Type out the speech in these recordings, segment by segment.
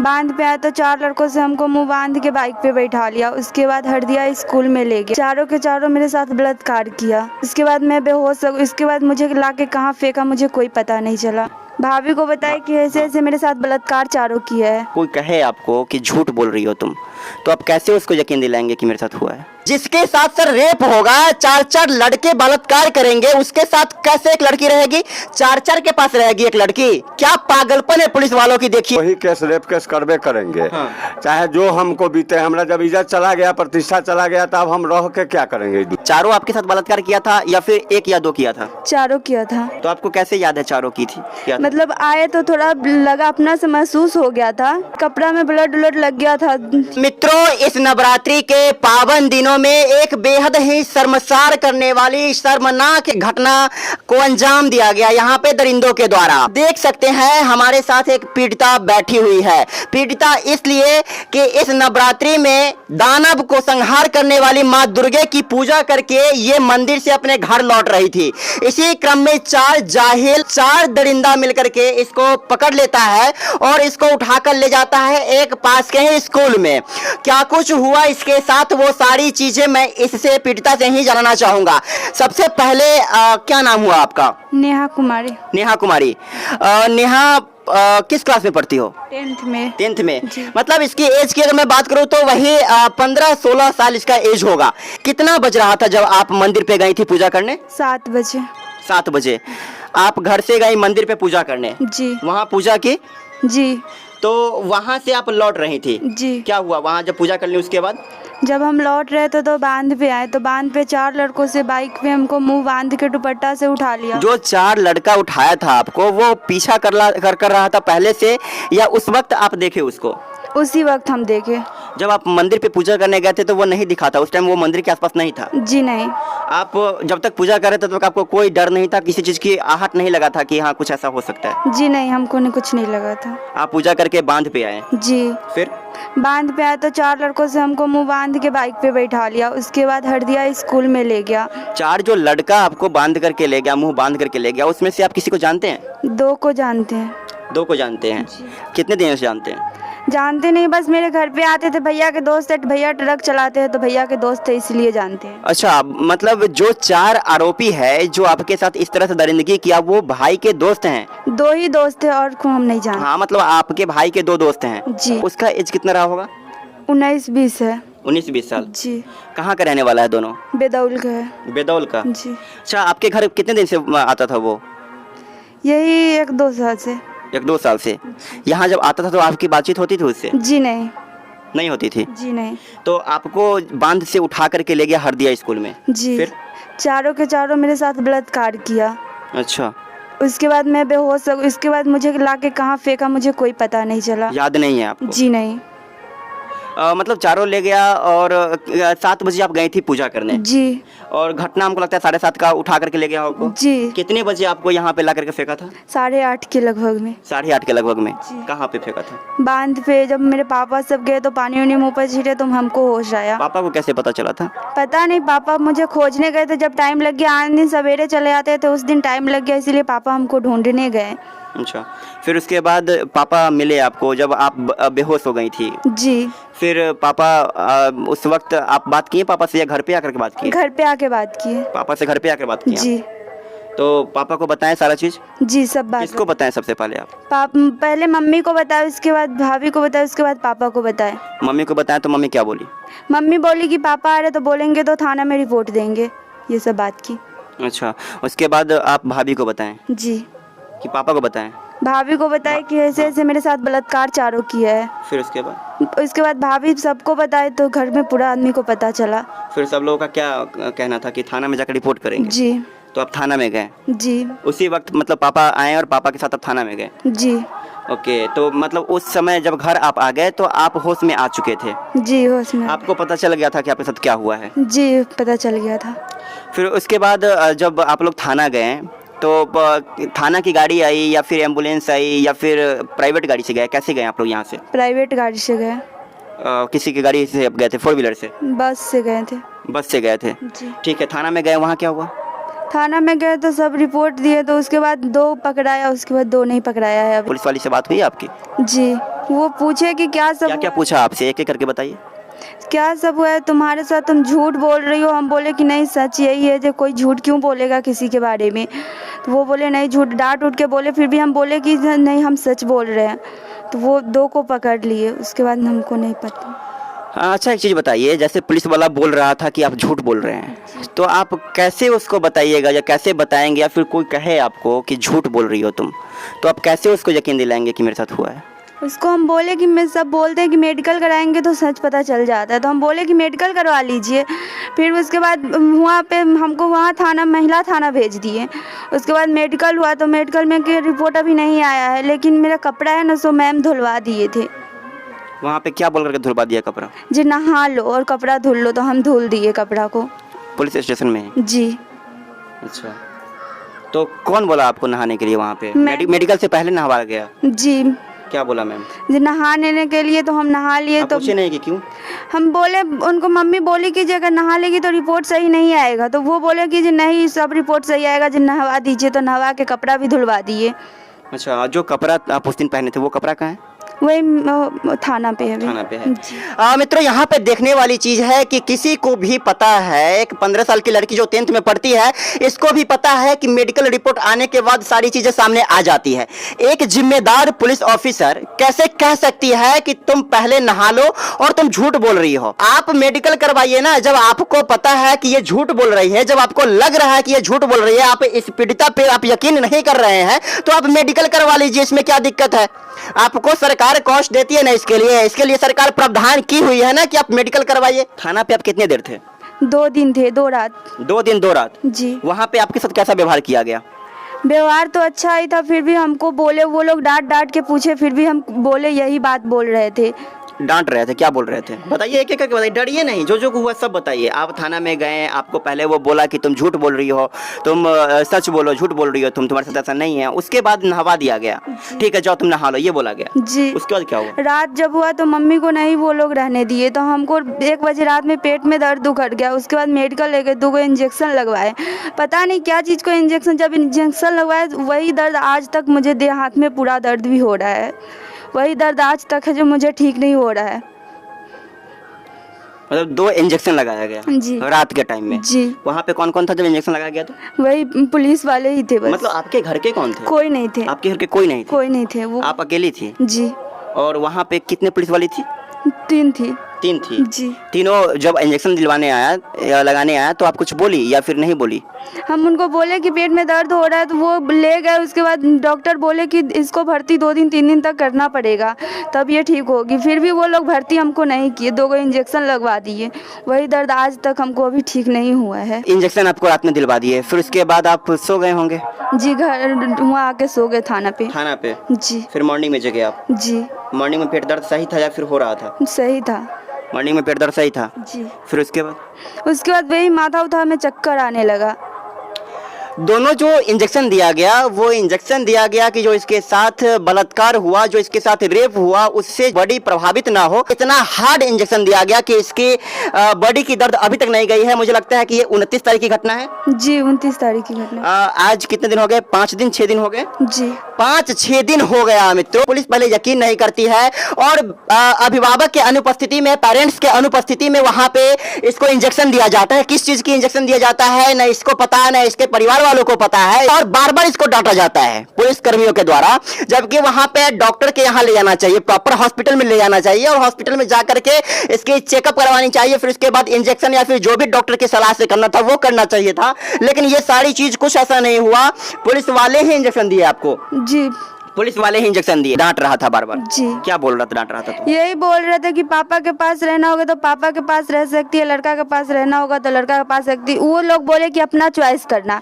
बांध पे आया तो 4 लड़कों से हमको मुंह बांध के बाइक पे बैठा लिया। उसके बाद हरदिया स्कूल में ले गए। चारों के चारों मेरे साथ बलात्कार किया। उसके बाद मैं बेहोश हो गई। उसके बाद मुझे लाके कहाँ फेंका मुझे कोई पता नहीं चला। भाभी को बताया कि ऐसे ऐसे मेरे साथ बलात्कार चारों किया है। कोई कहे आपको कि झूठ बोल रही हो तुम, तो आप कैसे उसको यकीन दिलाएंगे कि मेरे साथ हुआ है? जिसके साथ सर रेप होगा, 4 लड़के बलात्कार करेंगे, उसके साथ कैसे एक लड़की रहेगी? 4 के पास रहेगी एक लड़की? क्या पागलपन है पुलिस वालों की। देखिए वही केस रेप केस करबे करेंगे। हाँ। चाहे जो हमको बीते, हमरा जब इज्जत चला गया, प्रतिष्ठा चला गया, तब हम रह के क्या करेंगे? चारों आपके साथ बलात्कार किया था या फिर 1 या 2 किया था? चारों किया था। तो आपको कैसे याद है चारों की थी क्या था? मतलब आए तो थोड़ा लगा, अपना से महसूस हो गया था। कपड़ा में ब्लड लग गया था। मित्रों, इस नवरात्रि के पावन दिनों में एक बेहद ही शर्मसार करने वाली शर्मनाक घटना को अंजाम दिया गया यहाँ पे दरिंदों के द्वारा। देख सकते हैं हमारे साथ एक पीड़िता बैठी हुई है। पीड़िता इसलिए कि इस नवरात्रि में दानव को संहार करने वाली मां दुर्गे की पूजा करके ये मंदिर से अपने घर लौट रही थी। इसी क्रम में 4 जाहिल, 4 दरिंदा मिलकर के इसको पकड़ लेता है और इसको उठाकर ले जाता है एक पास के ही स्कूल में। क्या कुछ हुआ इसके साथ, वो सारी चीजें मैं इससे पीड़िता से ही जानना चाहूंगा। सबसे पहले क्या नाम हुआ आपका? नेहा कुमारी। नेहा कुमारी। नेहा किस क्लास में पढ़ती हो? 10th में। 10th में। मतलब इसकी एज की अगर मैं बात करूं तो वही 15-16 साल इसका एज होगा। कितना बज रहा था जब आप मंदिर पे गई थी पूजा करने? 7 बजे। 7 बजे आप घर से गई मंदिर पे पूजा करने? जी। वहाँ पूजा की? जी। तो वहाँ से आप लौट रही थी? जी। क्या हुआ वहाँ जब पूजा कर ली उसके बाद? जब हम लौट रहे थे तो बांध पे आए तो बांध पे 4 लड़कों से बाइक पे हमको मुंह बांध के दुपट्टा से उठा लिया। जो 4 लड़का उठाया था आपको, वो पीछा कर रहा था पहले से या उस वक्त आप देखे उसको? उसी वक्त हम देखे। जब आप मंदिर पे पूजा करने गए थे तो वो नहीं दिखा था? उस टाइम वो मंदिर के आसपास नहीं था? जी नहीं। आप जब तक पूजा कर रहे थे तो आपको कोई डर नहीं था, किसी चीज की आहट नहीं लगा था कि हाँ कुछ ऐसा हो सकता है? जी नहीं, हमको कुछ नहीं लगा था। आप पूजा करके बांध पे आए? जी। फिर बांध पे आया तो 4 लड़कों से हमको मुंह बांध के बाइक पे बैठा लिया। उसके बाद हरदिया स्कूल में ले गया। 4 जो लड़का आपको बांध करके ले गया, मुंह बांध करके ले गया, उसमें से आप किसी को जानते हैं? 2 को जानते हैं। 2 को जानते हैं। कितने दिन से जानते हैं? जानते नहीं, बस मेरे घर पे आते थे। भैया के दोस्त है, भैया ट्रक चलाते हैं तो भैया के दोस्त थे इसलिए जानते हैं। अच्छा, मतलब जो 4 आरोपी है जो आपके साथ इस तरह से दरिंदगी किया, वो भाई के दोस्त हैं? 2 ही दोस्त थे और को हम नहीं जानते। हाँ, मतलब आपके भाई के 2 दोस्त हैं। जी। उसका एज कितना रहा होगा? 19-20 है। 19-20 साल। जी। कहाँ का रहने वाला है दोनों? बेदौल का है। बेदौल का। जी। अच्छा, आपके घर कितने दिन से आता था वो? यही 1-2 साल से। 1-2 साल से। यहाँ जब आता था तो आपकी बातचीत होती थी उससे? जी नहीं। नहीं होती थी? जी नहीं। तो आपको बांध से उठा करके ले गया हरदिया स्कूल में? जी। फिर? चारों के चारों मेरे साथ बलात्कार किया। अच्छा। उसके बाद मैं बेहोश हो गई। उसके बाद मुझे लाके कहाँ फेंका मुझे कोई पता नहीं चला। याद नहीं है आपको? जी नहीं। मतलब चारों ले गया और 7 बजे आप गई थी पूजा करने? जी। और घटना हमको लगता है 7:30 का उठा करके ले गया होगा? जी। कितने बजे आपको यहाँ पे ला करके फेंका था? 8:30 के लगभग में। 8:30 के लगभग में? जी। कहाँ पे फेंका था? बांध पे। जब मेरे पापा सब गए तो पानी उनी मुँह पर छीटे तो हमको होश आया। पापा को कैसे पता चला था? पता नहीं, पापा मुझे खोजने गए थे। जब टाइम लग गया, आज दिन सवेरे चले आते तो उस दिन टाइम लग गया, इसीलिए पापा हमको ढूंढने गए। अच्छा, फिर उसके बाद पापा मिले आपको जब आप बेहोश हो गई थी? जी। फिर पापा उस वक्त आप बात किए पापा से या घर पे आकर के बात किए? घर पे आके बात की है। पापा से घर पे आकर बात की? जी। तो पापा को बताएं सारा चीज? जी, सब बात। किसको बताएं सबसे पहले आप? पहले मम्मी को बताया, उसके बाद भाभी को बताया, उसके बाद पापा को बताया। मम्मी को बताएं तो मम्मी क्या बोली? मम्मी बोली कि पापा आ रहे तो बोलेंगे तो थाना में रिपोर्ट देंगे, ये सब बात की। अच्छा, उसके बाद आप भाभी को बताएं? जी। कि पापा को बताएं? भाभी को बताया कि ऐसे ऐसे मेरे साथ बलात्कार चारों किया है। फिर उसके बाद भाभी सबको बताए तो घर में पूरा आदमी को पता चला। फिर सब लोगों का क्या कहना था कि थाना में जाकर रिपोर्ट करेंगे? जी। तो आप थाना में गए? जी। उसी वक्त मतलब पापा आए और पापा के साथ आप थाना में गए? जी। ओके, तो मतलब उस समय जब घर आप आ गए तो आप होश में आ चुके थे? जी, होश में। आपको पता चल गया था कि आपके साथ क्या हुआ है? जी, पता चल गया था। फिर उसके बाद जब आप लोग थाना गए तो थाना की गाड़ी आई या फिर एम्बुलेंस आई या फिर प्राइवेट गाड़ी से गए? कैसे गए आप लोग यहाँ से? प्राइवेट गाड़ी से गए। किसी की गाड़ी से गए थे? 4 व्हीलर से? बस से गए थे। बस से गए थे? जी। ठीक है, थाना में गए, वहाँ क्या हुआ? थाना में गए तो सब रिपोर्ट दिए तो उसके बाद 2 पकड़ाया, उसके बाद 2 नहीं पकड़ाया है अभी। पुलिस वाली से बात हुई आपकी? जी। वो पूछे कि क्या सब क्या क्या पूछा आपसे, एक एक करके बताइए। क्या सब हुआ है तुम्हारे साथ, तुम झूठ बोल रही हो। हम बोले कि नहीं सच यही है, जो कोई झूठ क्यों बोलेगा किसी के बारे में। तो वो बोले नहीं झूठ, डांट उठ के बोले। फिर भी हम बोले कि नहीं हम सच बोल रहे हैं। तो वो दो को पकड़ लिए, उसके बाद हमको नहीं पता। अच्छा एक चीज़ बताइए, जैसे पुलिस वाला बोल रहा था कि आप झूठ बोल रहे हैं, तो आप कैसे उसको बताइएगा या कैसे बताएंगे, या फिर कोई कहे आपको कि झूठ बोल रही हो तुम, तो आप कैसे उसको यकीन दिलाएंगे कि मेरे साथ हुआ है? उसको हम बोले कि मैं सब बोलते हैं कि मेडिकल कराएंगे तो सच पता चल जाता है। तो हम बोले कि मेडिकल करवा लीजिए। फिर उसके बाद वहाँ पे हमको वहाँ थाना, महिला थाना भेज दिए। उसके बाद मेडिकल हुआ तो मेडिकल में की रिपोर्ट अभी नहीं आया है, लेकिन मेरा कपड़ा है ना सो मैम धुलवा दिए थे। वहाँ पे क्या बोल करके धुलवा दिया कपड़ा? जी नहा लो और कपड़ा धुल लो, तो हम धुल दिए कपड़ा को। पुलिस स्टेशन में? जी। अच्छा, तो कौन बोला आपको नहाने के लिए वहाँ पे? मैं- मेडिकल से पहले नहवा गया? जी क्या बोला मैम? जी नहाने के लिए तो हम नहा लिए। आप तो पूछे नहीं कि क्यों? हम बोले, उनको मम्मी बोली कि जी अगर नहा लेगी तो रिपोर्ट सही नहीं आएगा। तो वो बोले कि जी नहीं सब रिपोर्ट सही आएगा, जी नहवा दीजिए। तो नहवा के कपड़ा भी धुलवा दिए। अच्छा, जो कपड़ा आप उस दिन पहने थे वो कपड़ा कहाँ है? वही थाना पे है अभी। थाना पे है। जी। मित्रों यहाँ पे देखने वाली चीज है कि किसी को भी पता है, एक 15 साल की लड़की जो 10th में पढ़ती है, इसको भी पता है कि मेडिकल रिपोर्ट आने के बाद सारी चीजें सामने आ जाती है। एक जिम्मेदार पुलिस ऑफिसर कैसे कह सकती है कि तुम पहले नहा लो और तुम झूठ बोल रही हो? आप मेडिकल करवाइए ना, जब आपको पता है कि ये झूठ बोल रही है, जब आपको लग रहा है कि ये झूठ बोल रही है, आप इस पीड़िता पे आप यकीन नहीं कर रहे हैं, तो आप मेडिकल करवा लीजिए। इसमें क्या दिक्कत है? आपको सरकार कॉस्ट देती है ना इसके लिए सरकार प्रावधान की हुई है ना कि आप मेडिकल करवाइए। थाना पे आप कितने देर थे? 2 दिन थे, 2 रात। 2 दिन 2 रात? जी। वहाँ पे आपके साथ कैसा व्यवहार किया गया? व्यवहार तो अच्छा ही था, फिर भी हमको बोले, वो लोग डांट डांट के पूछे, फिर भी हम बोले यही बात बोल रहे थे। डांट रहे थे? क्या बोल रहे थे बताइए, एक एक करके बताइए, डरिए नहीं, जो जो हुआ सब बताइए। आप थाना में गए, आपको पहले वो बोला कि तुम झूठ बोल रही हो, तुम सच बोलो, झूठ बोल रही हो तुम, तुम्हारे साथ ऐसा नहीं है। उसके बाद नहवा दिया गया, ठीक है जाओ तुम नहा लो, ये बोला गया। जी। उसके बाद क्या हुआ? रात जब हुआ तो मम्मी को नहीं वो लोग रहने दिए। तो हमको 1 बजे रात में पेट में दर्द उखड़ गया। उसके बाद मेडिकल ले गए, 2 इंजेक्शन लगवाए। पता नहीं क्या चीज़ को इंजेक्शन, जब इंजेक्शन लगवाए वही दर्द आज तक मुझे देह हाथ में पूरा दर्द भी हो रहा है। वही दर्द आज तक है जो मुझे ठीक नहीं हो रहा है। मतलब 2 इंजेक्शन लगाया गया जी। रात के टाइम में? जी। वहाँ पे कौन कौन था जब इंजेक्शन लगाया गया? तो वही पुलिस वाले ही थे बस। मतलब आपके घर के कौन थे? कोई नहीं थे। आपके घर के कोई नहीं थे? कोई नहीं थे। वो आप अकेली थी? जी। और वहाँ पे कितने पुलिस वाली थी? 3 थी। 3 थी? जी। तीनों जब इंजेक्शन दिलवाने आया या लगाने आया तो आप कुछ बोली या फिर नहीं बोली? हम उनको बोले कि पेट में दर्द हो रहा है, तो वो ले गए। उसके बाद डॉक्टर बोले कि इसको भर्ती 2 दिन 3 दिन तक करना पड़ेगा, तब ये ठीक होगी। फिर भी वो लोग भर्ती हमको नहीं किए, 2 इंजेक्शन लगवा दिए। वही दर्द आज तक हमको अभी ठीक नहीं हुआ है। इंजेक्शन आपको रात में दिलवा दिए, फिर उसके बाद आप सो गए होंगे? जी, घर वहाँ आके सो गए थाना पे। थाना पे? जी। फिर मॉर्निंग में जगे आप? जी। मॉर्निंग में पेट दर्द सही था या फिर हो रहा था? सही था। मॉर्निंग में पेट दर्द सही था? जी। फिर उसके बाद? उसके बाद वही माथा उठा में चक्कर आने लगा। दोनों जो इंजेक्शन दिया गया, वो इंजेक्शन दिया गया कि जो इसके साथ बलात्कार हुआ, जो इसके साथ रेप हुआ, उससे बॉडी प्रभावित ना हो, इतना हार्ड इंजेक्शन दिया गया कि इसकी बॉडी की दर्द अभी तक नहीं गई है। मुझे लगता है कि ये 29 तारीख की घटना है। जी, 29 तारीख की घटना। आज कितने दिन हो गए? 5 दिन 6 दिन हो गए? जी। 5-6 दिन हो गया मित्रों। पुलिस पहले यकीन नहीं करती है और अभिभावक के अनुपस्थिति में, पेरेंट्स के अनुपस्थिति में वहां पे इसको इंजेक्शन दिया जाता है। किस चीज की इंजेक्शन दिया जाता है न इसको पता है, न इसके परिवार वालों को पता है, और बार बार इसको डांटा जाता है पुलिस कर्मियों के द्वारा। जबकि वहां पे डॉक्टर के यहाँ ले जाना चाहिए, प्रॉपर हॉस्पिटल में ले जाना चाहिए और हॉस्पिटल में जाकर के इसकी चेकअप करवानी चाहिए। फिर उसके बाद इंजेक्शन या फिर जो भी डॉक्टर की सलाह से करना था वो करना चाहिए था। लेकिन ये सारी चीज कुछ ऐसा नहीं हुआ, पुलिस वाले ही इंजेक्शन दिए आपको? जी। पुलिस वाले ही इंजेक्शन दिए। डांट रहा था बार बार? जी। क्या बोल रहा था? डांट रहा था तो? यही बोल रहे थे कि पापा के पास रहना होगा तो पापा के पास रह सकती है, लड़का के पास रहना होगा तो लड़का के पास सकती है। वो लोग बोले कि अपना चॉइस करना।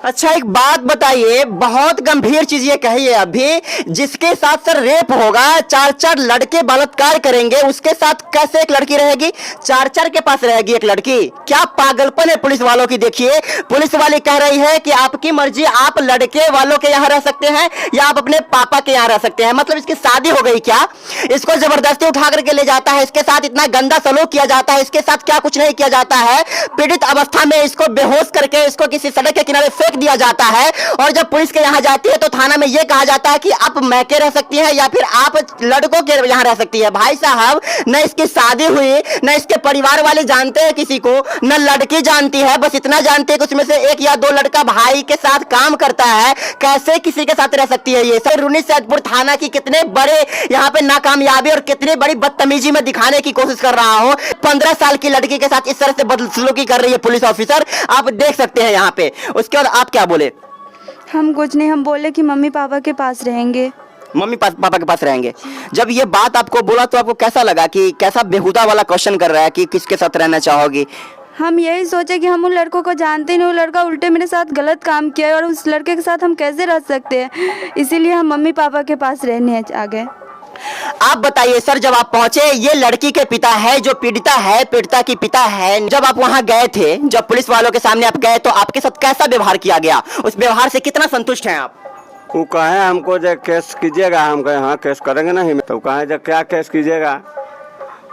अच्छा एक बात बताइए, बहुत गंभीर चीज ये कही है अभी, जिसके साथ सर रेप होगा, 4 लड़के बलात्कार करेंगे, उसके साथ कैसे एक लड़की रहेगी? 4 के पास रहेगी एक लड़की? क्या पागलपन है पुलिस वालों की। देखिए पुलिस वाले कह रही है कि आपकी मर्जी, आप लड़के वालों के यहाँ रह सकते हैं या आप अपने पापा के यहाँ रह सकते हैं। मतलब इसकी शादी हो गई क्या? इसको जबरदस्ती उठा करके ले जाता है, इसके साथ इतना गंदा सलूक किया जाता है, इसके साथ क्या कुछ नहीं किया जाता है। पीड़ित अवस्था में इसको बेहोश करके इसको किसी सड़क के किनारे फेंक रख दिया जाता है और जब पुलिस के यहाँ जाती है तो थाना में ये कहा जाता है कि आप मैके रह सकती हैं या फिर आप लड़कों के यहाँ रह सकती है। भाई साहब, न इसकी शादी हुई, न इसके परिवार वाले जानते हैं किसी को, न लड़की जानती है, बस इतना जानते हैं कि उसमें से एक या दो लड़का भाई के साथ काम करता है। कैसे किसी के साथ रह सकती है ये? सर, रूनी सैदपुर थाना की कितने बड़े यहाँ पे नाकामयाबी और कितनी बड़ी बदतमीजी में दिखाने की कोशिश कर रहा हूँ। 15 साल की लड़की के साथ इस तरह से बदसलूकी कर रही है पुलिस ऑफिसर, आप देख सकते हैं यहाँ पे। उसके बाद आप क्या बोले? हम कुछ नहीं, हम बोले कि मम्मी पापा के पास रहेंगे। मम्मी पापा के पास रहेंगे। जब ये बात आपको बोला तो आपको कैसा लगा कि कैसा बेहुदा वाला क्वेश्चन कर रहा है कि किसके साथ रहना चाहोगी? हम यही सोचे कि हम उन लड़कों को जानते ही नहीं, वो लड़का उल्टे मेरे साथ गलत काम किया है और उस लड़के के साथ हम कैसे रह सकते हैं, इसीलिए हम मम्मी पापा के पास रहने आ गए। आप बताइए सर, जब आप पहुंचे, ये लड़की के पिता है जो पीड़िता है, पीड़िता की पिता है, जब आप वहां गए थे, जब पुलिस वालों के सामने आप गए तो आपके साथ कैसा व्यवहार किया गया? उस व्यवहार से कितना संतुष्ट हैं आप? वो कहे हमको जो केस कीजिएगा, हम कहे हाँ केस करेंगे नहीं, तो कहे जो क्या केस कीजिएगा,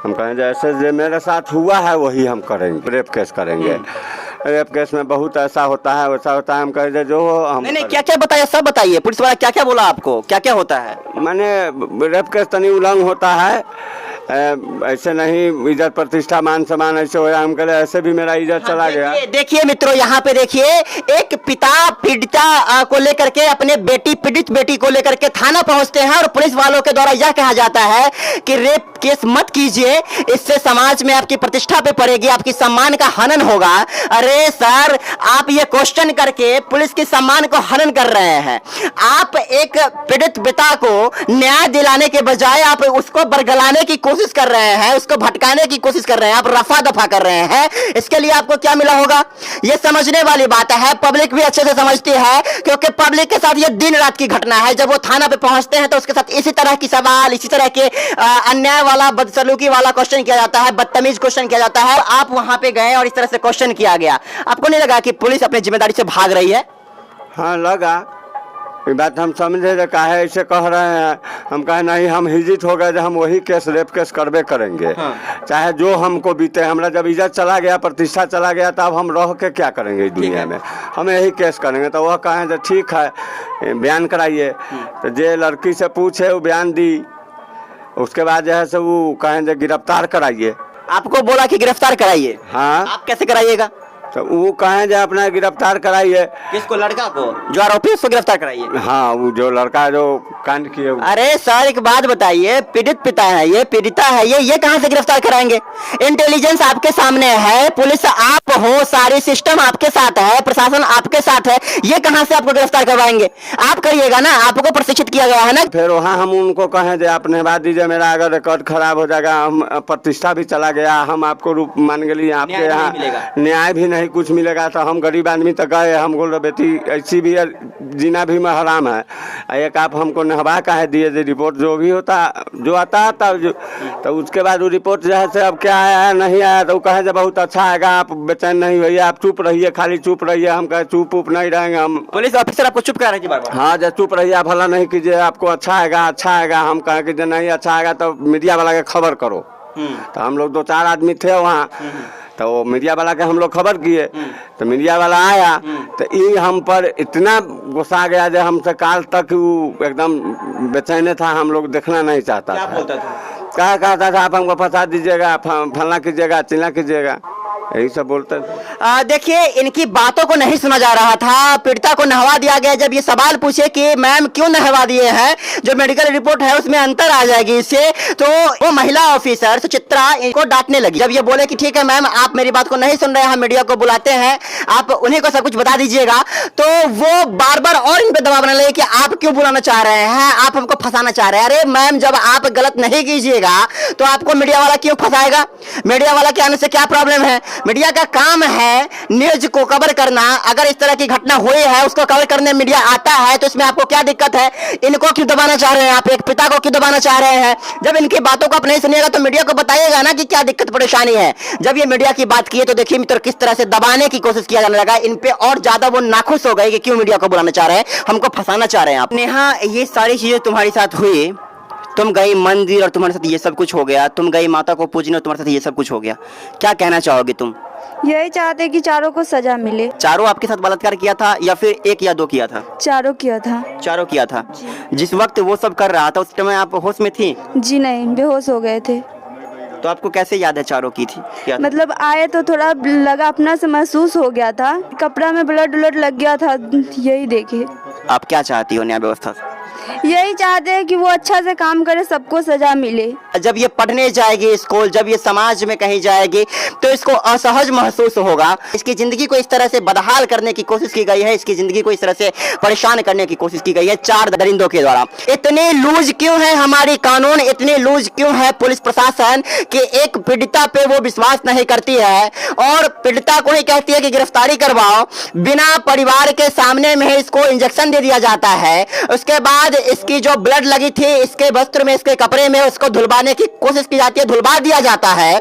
हम कहें जैसे जो मेरे साथ हुआ है वही हम करेंगे, रेप केस करेंगे। रेप केस में बहुत ऐसा होता है वैसा होता है, हम कहे जो हम नहीं क्या क्या बताया, सब बताइए। पुलिस वाला क्या क्या बोला आपको, क्या क्या होता है? मैंने रेप केस तनी उल्लंघन होता है, ऐसे नहीं इज्जत प्रतिष्ठा मान सम्मान ऐसे हो, हम कहे ऐसे भी मेरा इज्जत चला गया। देखिए मित्रों, यहाँ पे देखिए, एक पिता पीड़िता को लेकर के, अपने पीड़ित बेटी को लेकर के थाना पहुंचते हैं और पुलिस वालों के द्वारा यह कहा जाता है कि रेप केस मत कीजिए, इससे समाज में आपकी प्रतिष्ठा पे पड़ेगी, आपकी सम्मान का हनन होगा। अरे सर, आप ये क्वेश्चन करके पुलिस के सम्मान को हनन कर रहे हैं। आप एक पीड़ित पिता को न्याय दिलाने के बजाय आप उसको बरगलाने की कोशिश कर रहे हैं, उसको भटकाने की कोशिश कर रहे हैं, आप रफा दफा कर रहे हैं। इसके लिए आपको क्या मिला होगा? ये समझने वाली बात है, पब्लिक भी अच्छे से समझती है, क्योंकि पब्लिक के साथ ये दिन रात की घटना है। जब वो थाना पे पहुंचते हैं तो उसके साथ इसी तरह की सवाल, इसी तरह के अन्याय वाला, बदसलूकी वाला क्वेश्चन किया जाता है, बदतमीज क्वेश्चन किया जाता है। आप वहां पे गए और इस तरह से क्वेश्चन किया गया, आपको नहीं लगा कि पुलिस अपनी जिम्मेदारी से भाग रही है? हाँ लगा, ये बात हम समझे जो काहे ऐसे कह रहे हैं। हम कहे नहीं, हम हिजित हो गए, हम वही केस रेप केस करबे करेंगे। हाँ। चाहे जो हमको बीते, हमारा जब इज्जत चला गया, प्रतिष्ठा चला गया, तो अब हम रह के क्या करेंगे इस दुनिया में, हम यही केस करेंगे। तो वह कहें जो ठीक है बयान कराइए, तो जे लड़की से पूछे वो बयान दी, उसके बाद जो है से वो कहें जो गिरफ्तार कराइए। आपको बोला कि गिरफ्तार कराइए? हाँ। आप कैसे कराइएगा? तो वो कहें जो अपना गिरफ्तार कराइए। किसको? लड़का को जो आरोपी है उसको गिरफ्तार कराइए। हाँ, वो जो लड़का जो कांड किए। अरे सर, एक बात बताइए, पीड़ित पिता है ये, पीड़िता है ये कहां से गिरफ्तार कराएंगे? इंटेलिजेंस आपके सामने है, पुलिस आप हो, सारी सिस्टम आपके साथ है, प्रशासन आपके साथ है, ये कहां से आपको गिरफ्तार करवाएंगे? आप करिएगा ना, आपको प्रशिक्षित किया गया है ना। फिर वहाँ हम उनको कहें जो आप निभा दीजिए, मेरा अगर रिकॉर्ड खराब हो जाएगा, हम प्रतिष्ठा भी चला गया, हम आपको रूप मान गए, आपके यहाँ न्याय भी नहीं कुछ मिलेगा। तो हम गरीब आदमी तो गए, हम बोल रहे बेटी ऐसी भी जीना भी हराम है, एक आप हमको नहवा काहे दिए, जो रिपोर्ट जो भी होता जो आता है तब तो उसके बाद वो रिपोर्ट जो है से अब क्या आया नहीं आया, तो वो कहे जो बहुत अच्छा आएगा, आप बेचैन नहीं होइए, आप चुप रहिए, खाली चुप रहिए। हम कहे चुप उप नहीं रहेंगे। हम पुलिस ऑफिसर आपको चुप करा रही है? हाँ, जब चुप रहिए, आप हल्ला नहीं कीजिए, आपको अच्छा आएगा अच्छा आएगा। हम कहे कि नहीं अच्छा आएगा तो मीडिया वाला के खबर करो। तो हम लोग 2-4 आदमी थे वहाँ, तो मीडिया वाला के हम लोग खबर किए, तो मीडिया वाला आया, तो ये हम पर इतना गुस्सा गया जो हमसे काल तक वो एकदम बेचैन था, हम लोग देखना नहीं चाहता था। क्या कहता था, आप हमको फंसा दीजिएगा, फलना कीजिएगा, चिल्ला कीजिएगा, यही सब बोलते थे। देखिए, इनकी बातों को नहीं सुना जा रहा था, पीड़िता को नहवा दिया गया। जब ये सवाल पूछे कि मैम क्यों नहवा दिए हैं, जो मेडिकल रिपोर्ट है उसमें अंतर आ जाएगी इससे, तो वो महिला ऑफिसर सुचित्रा इनको डांटने लगी। जब ये बोले कि ठीक है मैम, आप मेरी बात को नहीं सुन रहे हैं, हम मीडिया को बुलाते हैं, आप उन्हीं को सब कुछ बता दीजिएगा, तो वो बार बार और इन पे दबाव बनाने लगे कि आप क्यों बुलाना चाह रहे हैं, आप हमको फंसाना चाह रहे हैं। अरे मैम, जब आप गलत नहीं कीजिएगा तो आपको मीडिया वाला क्यों फंसाएगा? मीडिया वाला के आने से क्या प्रॉब्लम है? मीडिया का काम है न्यूज को कवर करना। अगर इस तरह की घटना हुई है उसको कवर करने मीडिया आता है, तो इसमें आपको क्या दिक्कत है? इनको क्यों दबाना चाह रहे हैं आप? एक पिता को क्यों दबाना चाह रहे हैं? जब इनकी बातों को आप नहीं सुनिएगा तो मीडिया को बताइएगा ना कि क्या दिक्कत परेशानी है। जब ये मीडिया की बात की है तो देखिए मित्र, किस तरह से दबाने की कोशिश किया जाने लगा। इन पे और ज्यादा वो नाखुश हो गए कि क्यों मीडिया को बुलाना चाह रहे हैं, हमको फंसाना चाह रहे हैं आप। नेहा, ये सारी चीजें तुम्हारे साथ हुई तुम गई मंदिर और तुम्हारे साथ ये सब कुछ हो गया, तुम गई माता को पूजने और तुम्हारे साथ ये सब कुछ हो गया, क्या कहना चाहोगे तुम? यही चाहते कि चारों को सजा मिले। चारों आपके साथ बलात्कार किया था या फिर एक या दो किया था? चारों किया था। चारों किया था। जिस वक्त वो सब कर रहा था उस समय आप होश में थी? जी नहीं, बेहोश हो गए थे। तो आपको कैसे याद है चारों की थी क्या था? मतलब आए तो थोड़ा लगा, अपना से महसूस हो गया था, कपड़ा में ब्लड लग गया था, यही देखे। आप क्या चाहती हो न्याय व्यवस्था से? यही चाहते हैं कि वो अच्छा से काम करे, सबको सजा मिले। जब ये पढ़ने जाएगी स्कूल, जब ये समाज में कहीं जाएगी तो इसको असहज महसूस होगा। इसकी जिंदगी को इस तरह से बदहाल करने की कोशिश की गई है, इसकी जिंदगी को इस तरह से परेशान करने की कोशिश की गई है 4 दरिंदों के द्वारा। इतने लूज क्यों है हमारी कानून, इतने लूज क्यों है पुलिस प्रशासन कि एक पीड़िता पे वो विश्वास नहीं करती है और पीड़िता को ही कहती है कि गिरफ्तारी करवाओ, बिना परिवार के सामने में इसको इंजेक्शन दे दिया जाता है। उसके बाद इसकी जो ब्लड लगी थी इसके वस्त्र में, इसके कपड़े में, उसको धुलवाने की कोशिश की जाती है, धुलवा दिया जाता है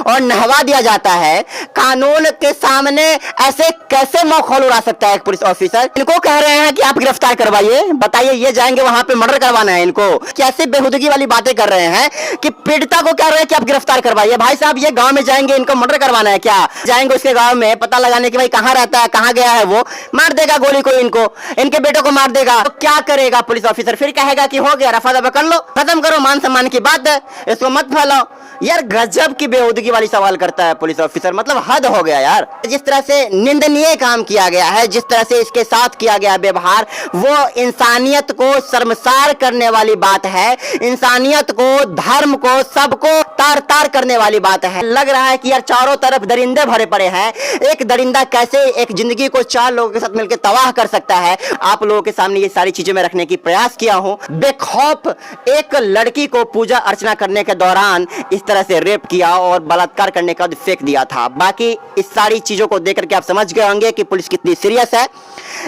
और नहवा दिया जाता है। कानून के सामने ऐसे कैसे मुंह खोल उड़ा सकता है एक पुलिस ऑफिसर? इनको कह रहे हैं कि आप गिरफ्तार करवाइए, बताइए ये जाएंगे वहां पे मर्डर करवाना है इनको। कैसे बेहुदगी वाली बातें कर रहे हैं कि पीड़िता को कह रहे हैं कि आप गिरफ्तार करवाइए। भाई साहब ये गांव में जाएंगे, इनको मर्डर करवाना है क्या? जाएंगे उसके गांव में पता लगाने की भाई कहां रहता है, कहां गया है, वो मार देगा गोली कोई, इनको, इनके बेटों को मार देगा। तो क्या करेगा पुलिस ऑफिसर? फिर कहेगा कि हो गया, रफा दफा कर लो, खत्म करो, मान सम्मान की बात है, इसको मत फैलाओ। यार गजब की बेहुदगी वाली सवाल करता है पुलिस ऑफिसर, मतलब हद हो गया यार। जिस तरह से निंदनीय काम किया गया है, जिस तरह से इसके साथ किया गया व्यवहार, वो इंसानियत को शर्मसार करने वाली बात है, इंसानियत को, धर्म को, सबको तार तार करने वाली बात है। लग रहा है कि यार चारों तरफ दरिंदे भरे पड़े हैं, एक दरिंदा कैसे एक जिंदगी को 4 लोगों के साथ मिलकर तबाह कर सकता है। आप लोगों के सामने ये सारी चीजें मैं रखने की प्रयास किया हूं। बेखौफ एक लड़की को पूजा अर्चना करने के दौरान इस तरह से रेप किया और बलात्कार करने का फेंक दिया था। बाकी इस सारी चीजों को देख करके आप समझ गए होंगे कि पुलिस कितनी सीरियस है,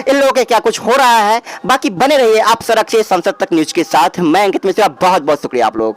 इन लोगों के क्या कुछ हो रहा है। बाकी बने रहिए आप सड़क से संसद तक न्यूज के साथ। मैं अंकित मिश्रा, बहुत बहुत शुक्रिया आप लोगों का।